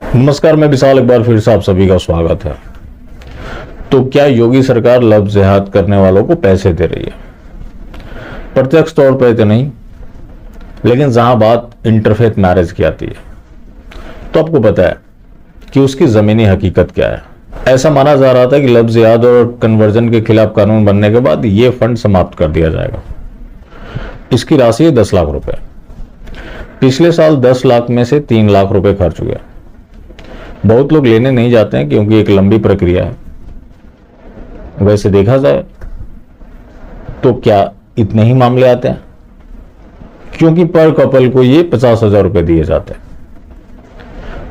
नमस्कार, मैं विशाल, एक बार फिर से आप सभी का स्वागत है। तो क्या योगी सरकार लव जिहाद करने वालों को पैसे दे रही है? प्रत्यक्ष तौर पर तो नहीं, लेकिन जहां बात इंटरफेथ मैरिज की आती है तो आपको पता है कि उसकी जमीनी हकीकत क्या है। ऐसा माना जा रहा था कि लव जिहाद और कन्वर्जन के खिलाफ कानून बनने के बाद यह फंड समाप्त कर दिया जाएगा। इसकी राशि है 10 लाख रुपए। पिछले साल 10 लाख में से 3 लाख रुपए खर्च हुए। बहुत लोग लेने नहीं जाते हैं क्योंकि एक लंबी प्रक्रिया है। वैसे देखा जाए तो क्या इतने ही मामले आते हैं? क्योंकि पर कपल को ये 50,000 रुपए दिए जाते हैं।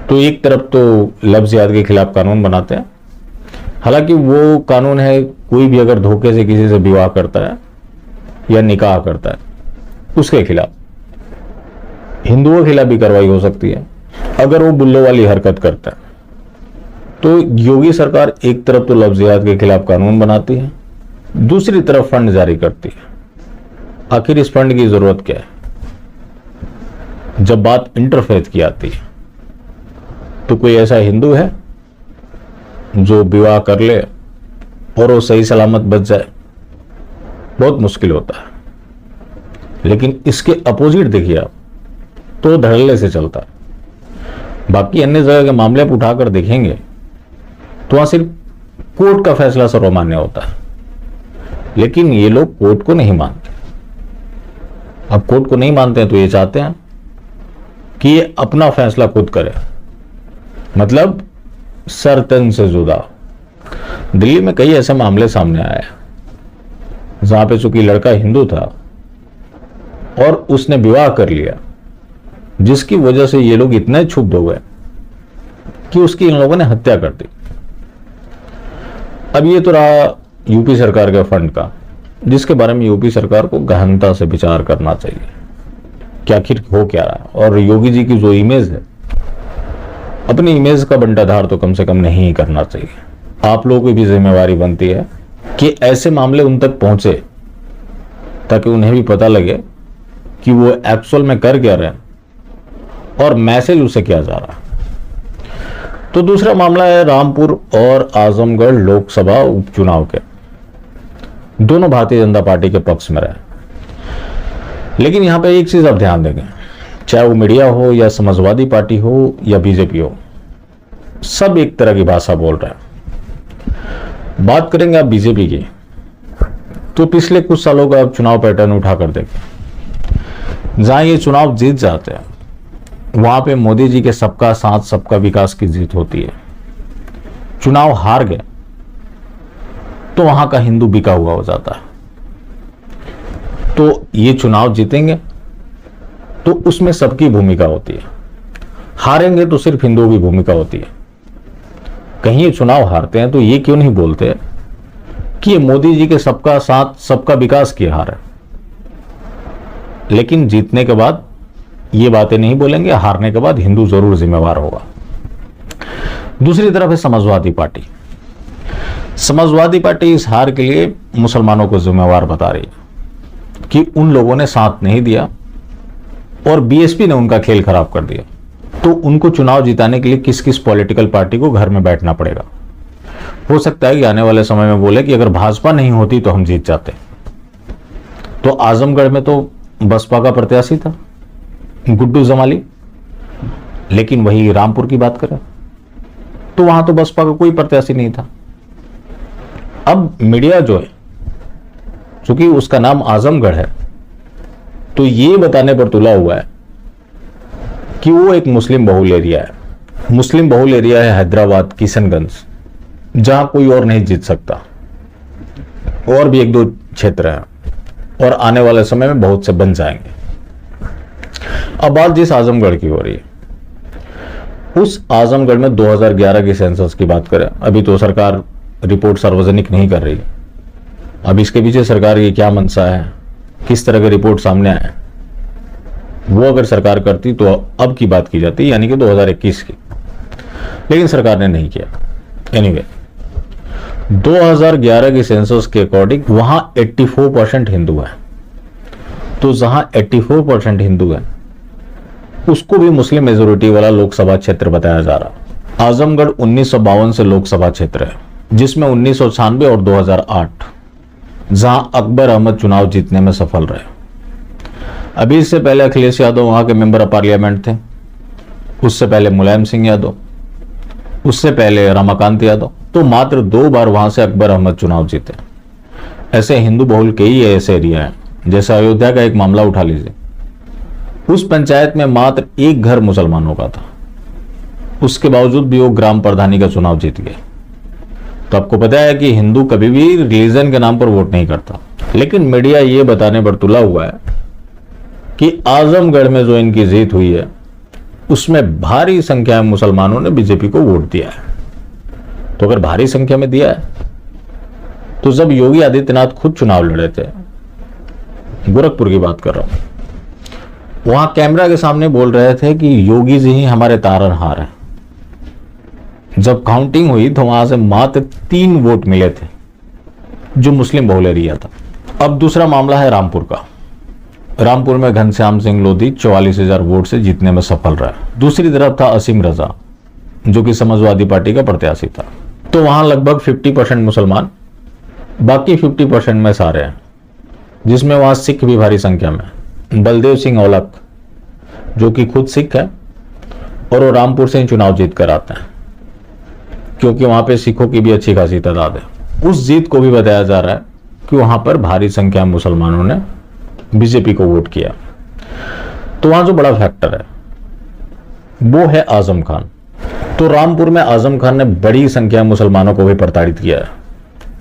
तो एक तरफ तो लव जिहाद के खिलाफ कानून बनाते हैं, हालांकि वो कानून है कोई भी अगर धोखे से किसी से विवाह करता है या निकाह करता है उसके खिलाफ। हिंदुओं के खिलाफ भी कार्रवाई हो सकती है अगर वो बुल्लो वाली हरकत करता है। तो योगी सरकार एक तरफ तो लव जिहाद के खिलाफ कानून बनाती है, दूसरी तरफ फंड जारी करती है। आखिर इस फंड की जरूरत क्या है? जब बात इंटरफेथ की आती है तो कोई ऐसा हिंदू है जो विवाह कर ले और वो सही सलामत बच जाए? बहुत मुश्किल होता है। लेकिन इसके अपोजिट देखिए आप, तो धड़ल्ले से चलता है। बाकी अन्य जगह के मामले आप उठाकर देखेंगे तो वहां सिर्फ कोर्ट का फैसला सर्वमान्य होता है, लेकिन ये लोग कोर्ट को नहीं मानते। अब कोर्ट को नहीं मानते हैं तो ये चाहते हैं कि ये अपना फैसला खुद करे, मतलब सर तन से जुदा। दिल्ली में कई ऐसे मामले सामने आए जहां पे चूंकि लड़का हिंदू था और उसने विवाह कर लिया, जिसकी वजह से ये लोग इतने क्षुब्ध हो गए कि उसकी इन लोगों ने हत्या कर दी। अब ये तो रहा यूपी सरकार के फंड का, जिसके बारे में यूपी सरकार को गहनता से विचार करना चाहिए कि आखिर हो क्या रहा है। और योगी जी की जो इमेज है, अपनी इमेज का बंटाधार तो कम से कम नहीं करना चाहिए। आप लोगों की भी जिम्मेवारी बनती है कि ऐसे मामले उन तक पहुंचे ताकि उन्हें भी पता लगे कि वो एक्चुअल में कर क्या रहे हैं और मैसेज उसे क्या जा रहा है। तो दूसरा मामला है रामपुर और आजमगढ़ लोकसभा उपचुनाव के। दोनों भारतीय जनता पार्टी के पक्ष में रहे। लेकिन यहां पे एक चीज आप ध्यान देंगे, चाहे वो मीडिया हो या समाजवादी पार्टी हो या बीजेपी हो, सब एक तरह की भाषा बोल रहे हैं। बात करेंगे आप बीजेपी की, तो पिछले कुछ सालों का आप चुनाव पैटर्न उठाकर देखें। जहां ये चुनाव जीत जाते हैं वहां पे मोदी जी के सबका साथ सबका विकास की जीत होती है। चुनाव हार गए तो वहां का हिंदू बिका हुआ हो जाता है। तो ये चुनाव जीतेंगे तो उसमें सबकी भूमिका होती है, हारेंगे तो सिर्फ हिंदुओं की भूमिका होती है। कहीं ये चुनाव हारते हैं तो ये क्यों नहीं बोलते कि ये मोदी जी के सबका साथ सबका विकास की हार है, लेकिन जीतने के बाद ये बातें नहीं बोलेंगे, हारने के बाद हिंदू जरूर जिम्मेवार होगा। दूसरी तरफ है समाजवादी पार्टी। समाजवादी पार्टी इस हार के लिए मुसलमानों को जिम्मेवार बता रही है कि उन लोगों ने साथ नहीं दिया और बीएसपी ने उनका खेल खराब कर दिया। तो उनको चुनाव जिताने के लिए किस किस पॉलिटिकल पार्टी को घर में बैठना पड़ेगा। हो सकता है कि आने वाले समय में बोले कि अगर भाजपा नहीं होती तो हम जीत जाते। तो आजमगढ़ में तो बसपा का प्रत्याशी था गुड्डू जमाली, लेकिन वही रामपुर की बात करें तो वहां तो बसपा का कोई प्रत्याशी नहीं था। अब मीडिया जो है, चूंकि उसका नाम आजमगढ़ है, तो ये बताने पर तुला हुआ है कि वो एक मुस्लिम बहुल एरिया है। मुस्लिम बहुल एरिया है हैदराबाद, किशनगंज, जहां कोई और नहीं जीत सकता। और भी एक दो क्षेत्र हैं और आने वाले समय में बहुत से बन जाएंगे। अब बात जिस आजमगढ़ की हो रही है, उस आजमगढ़ में 2011 की सेंसस की बात करें, अभी तो सरकार रिपोर्ट सार्वजनिक नहीं कर रही है। अब इसके पीछे सरकार की क्या मंशा है, किस तरह की रिपोर्ट सामने आए, वो अगर सरकार करती तो अब की बात की जाती, यानी कि 2021 की, लेकिन सरकार ने नहीं किया। एनीवे, 2011 की सेंसस के अकॉर्डिंग वहां 84% हिंदू है। तो जहां 84% हिंदू है उसको भी मुस्लिम मेजोरिटी वाला लोकसभा क्षेत्र बताया जा रहा। आजमगढ़ 1952 से लोकसभा क्षेत्र है, जिसमें 1996 और 2008 जहां अकबर अहमद चुनाव जीतने में सफल रहे। अभी इससे पहले अखिलेश यादव वहां के मेंबर ऑफ पार्लियामेंट थे, उससे पहले मुलायम सिंह यादव, उससे पहले रमाकांत यादव। तो मात्र 2 बार वहां से अकबर अहमद चुनाव जीते। ऐसे हिंदू बहुल कई ऐसे एरिया हैं, जैसे अयोध्या का एक मामला उठा लीजिए। उस पंचायत में मात्र एक घर मुसलमानों का था, उसके बावजूद भी वो ग्राम प्रधानी का चुनाव जीत गए। तो आपको पता है कि हिंदू कभी भी रिलीजन के नाम पर वोट नहीं करता, लेकिन मीडिया ये बताने पर तुला हुआ है कि आजमगढ़ में जो इनकी जीत हुई है उसमें भारी संख्या में मुसलमानों ने बीजेपी को वोट दिया है। तो अगर भारी संख्या में दिया है तो जब योगी आदित्यनाथ खुद चुनाव लड़े थे, गोरखपुर की बात कर रहा हूं, वहां कैमरा के सामने बोल रहे थे कि योगी जी ही हमारे तारनहार हैं। जब काउंटिंग हुई तो वहां से मात्र 3 वोट मिले थे, जो मुस्लिम बहुल एरिया था। अब दूसरा मामला है रामपुर का। रामपुर में घनश्याम सिंह लोधी 44,000 वोट से जीतने में सफल रहा। दूसरी तरफ था असीम रजा, जो कि समाजवादी पार्टी का प्रत्याशी था। तो वहां लगभग 50% मुसलमान, बाकी 50% में सारे हैं, जिसमें वहां सिख भी भारी संख्या में। बलदेव सिंह औलख, जो कि खुद सिख है, और वो रामपुर से ही चुनाव जीत कर आते हैं, क्योंकि वहां पे सिखों की भी अच्छी खासी तादाद है। उस जीत को भी बताया जा रहा है कि वहां पर भारी संख्या में मुसलमानों ने बीजेपी को वोट किया। तो वहां जो बड़ा फैक्टर है वो है आजम खान। तो रामपुर में आजम खान ने बड़ी संख्या में मुसलमानों को भी प्रताड़ित किया है,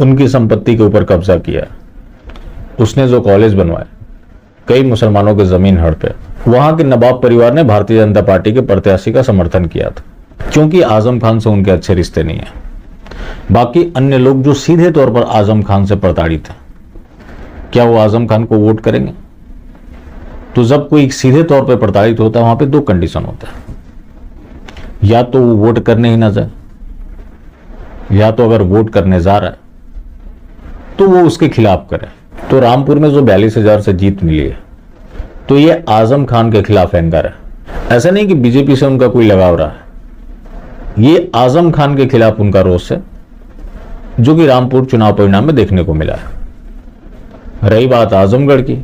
उनकी संपत्ति के ऊपर कब्जा किया है। उसने जो कॉलेज बनवाए, कई मुसलमानों के जमीन हड़पे। वहां के नवाब परिवार ने भारतीय जनता पार्टी के प्रत्याशी का समर्थन किया था, क्योंकि आजम खान से उनके अच्छे रिश्ते नहीं है। बाकी अन्य लोग जो सीधे तौर पर आजम खान से प्रताड़ित हैं, क्या वो आजम खान को वोट करेंगे? तो जब कोई सीधे तौर पर प्रताड़ित होता है, वहां पे 2 कंडीशन होता है, या तो वो वोट करने ही ना जाए, या तो अगर वोट करने जा रहा है तो वो उसके खिलाफ करे। तो रामपुर में जो 42,000 से जीत मिली है, तो ये आजम खान के खिलाफ एंकर है। ऐसा नहीं कि बीजेपी से उनका कोई लगाव रहा है, ये आजम खान के खिलाफ उनका रोष है, जो कि रामपुर चुनाव परिणाम में देखने को मिला है। रही बात आजमगढ़ की,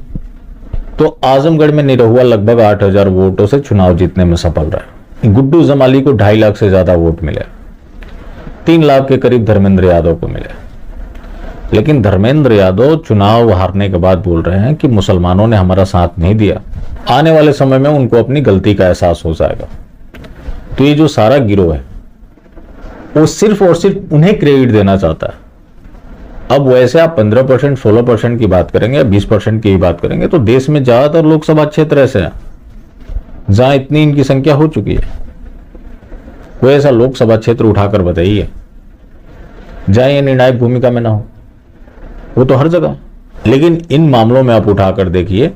तो आजमगढ़ में निरहुआ लगभग 8,000 वोटों से चुनाव जीतने में सफल रहा। गुड्डू जमाली को 2.5 लाख से ज्यादा वोट मिले, 3 लाख के करीब धर्मेंद्र यादव को मिले। लेकिन धर्मेंद्र यादव चुनाव हारने के बाद बोल रहे हैं कि मुसलमानों ने हमारा साथ नहीं दिया, आने वाले समय में उनको अपनी गलती का एहसास हो जाएगा। तो ये जो सारा गिरोह है वो सिर्फ और सिर्फ उन्हें क्रेडिट देना चाहता है। अब वैसे आप 15%, 16% की बात करेंगे या 20% की ही बात करेंगे, तो देश में ज्यादातर लोकसभा क्षेत्र ऐसे हैं जहां इतनी इनकी संख्या हो चुकी है। कोई ऐसा लोकसभा क्षेत्र उठाकर बताइए जहां ये निर्णायक भूमिका में ना हो, वो तो हर जगह। लेकिन इन मामलों में आप उठाकर देखिए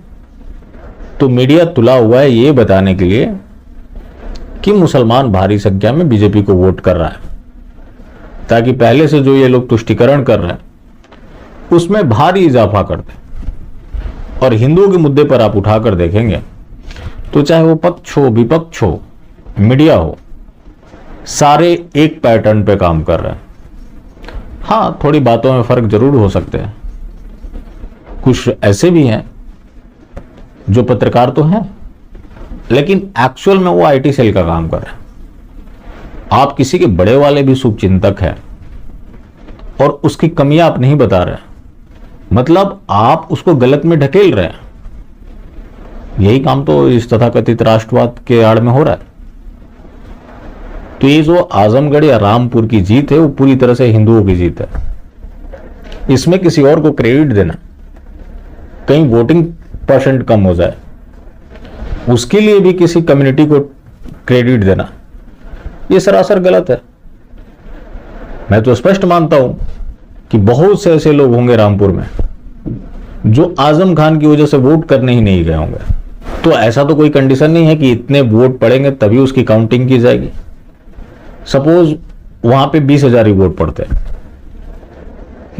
तो मीडिया तुला हुआ है ये बताने के लिए कि मुसलमान भारी संख्या में बीजेपी को वोट कर रहा है, ताकि पहले से जो ये लोग तुष्टिकरण कर रहे हैं उसमें भारी इजाफा कर दे। और हिंदुओं के मुद्दे पर आप उठाकर देखेंगे तो चाहे वो पक्ष हो, विपक्ष हो, मीडिया हो, सारे एक पैटर्न पे काम कर रहे हैं। हाँ, थोड़ी बातों में फर्क जरूर हो सकते हैं। कुछ ऐसे भी हैं जो पत्रकार तो हैं, लेकिन एक्चुअल में वो आईटी सेल का काम कर रहे हैं। आप किसी के बड़े वाले भी शुभचिंतक हैं और उसकी कमियां आप नहीं बता रहे, मतलब आप उसको गलत में ढकेल रहे हैं। यही काम तो इस तथाकथित राष्ट्रवाद के आड़ में हो रहा है। तो ये जो आजमगढ़ या रामपुर की जीत है वो पूरी तरह से हिंदुओं की जीत है। इसमें किसी और को क्रेडिट देना, कहीं वोटिंग परसेंट कम हो जाए, उसके लिए भी किसी कम्युनिटी को क्रेडिट देना, ये सरासर गलत है। मैं तो स्पष्ट मानता हूं कि बहुत से ऐसे लोग होंगे रामपुर में जो आजम खान की वजह से वोट करने ही नहीं गए होंगे। तो ऐसा तो कोई कंडीशन नहीं है कि इतने वोट पड़ेंगे तभी उसकी काउंटिंग की जाएगी। सपोज वहां पे 20,000 ही वोट पड़ते हैं,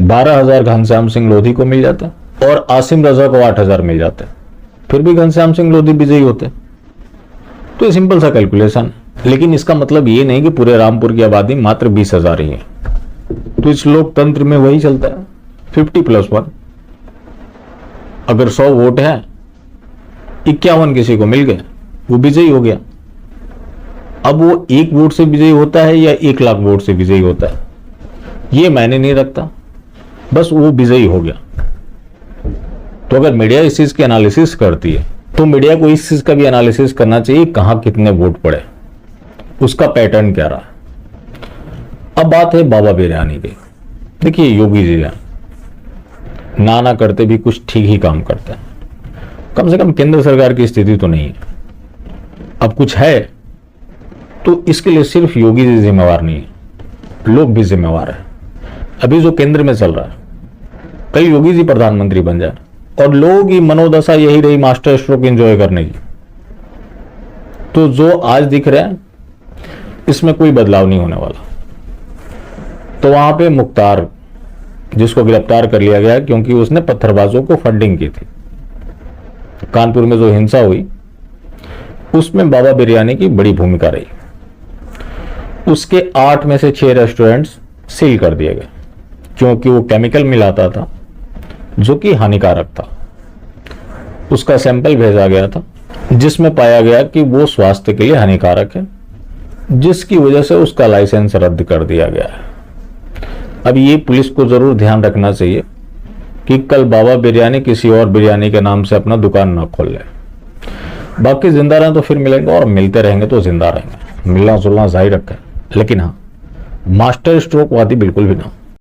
12,000 घनश्याम सिंह लोधी को मिल जाते और आसिम रजा को 8,000 मिल जाते, फिर भी घनश्याम सिंह लोधी विजयी होते। तो ये सिंपल सा कैलकुलेशन, लेकिन इसका मतलब ये नहीं कि पूरे रामपुर की आबादी मात्र 20,000 ही है। तो इस लोकतंत्र में वही चलता है 50+1। अगर 100 वोट है, 51 किसी को मिल गए, वो विजयी हो गया। अब वो 1 वोट से विजयी होता है या 1 लाख वोट से विजयी होता है, ये मायने नहीं रखता, बस वो विजयी हो गया। तो अगर मीडिया इस चीज की एनालिसिस करती है तो मीडिया को इस चीज का भी एनालिसिस करना चाहिए, कहां कितने वोट पड़े, उसका पैटर्न क्या रहा। अब बात है बाबा बिरयानी की। देखिए योगी जी हैं, ना करते भी कुछ ठीक ही काम करते हैं। कम से कम केंद्र सरकार की स्थिति तो नहीं है। अब कुछ है तो इसके लिए सिर्फ योगी जी जिम्मेवार नहीं है, लोग भी जिम्मेवार है। अभी जो केंद्र में चल रहा है, कल योगी जी प्रधानमंत्री बन जाए और लोगों की मनोदशा यही रही मास्टर स्ट्रोक एंजॉय करने की, तो जो आज दिख रहा है इसमें कोई बदलाव नहीं होने वाला। तो वहां पे मुख्तार, जिसको गिरफ्तार कर लिया गया क्योंकि उसने पत्थरबाजों को फंडिंग की थी, कानपुर में जो हिंसा हुई उसमें बाबा बिरयानी की बड़ी भूमिका रही। उसके 8 में से 6 रेस्टोरेंट्स सील कर दिए गए क्योंकि वो केमिकल मिलाता था जो कि हानिकारक था। उसका सैंपल भेजा गया था जिसमें पाया गया कि वो स्वास्थ्य के लिए हानिकारक है, जिसकी वजह से उसका लाइसेंस रद्द कर दिया गया है। अब ये पुलिस को जरूर ध्यान रखना चाहिए कि कल बाबा बिरयानी किसी और बिरयानी के नाम से अपना दुकान ना खोल ले। बाकी जिंदा रहें तो फिर मिलेंगे, और मिलते रहेंगे तो जिंदा रहेंगे, मिलना जुलना जाहिर रखा है, लेकिन हाँ मास्टर स्ट्रोक वादी बिल्कुल भी ना।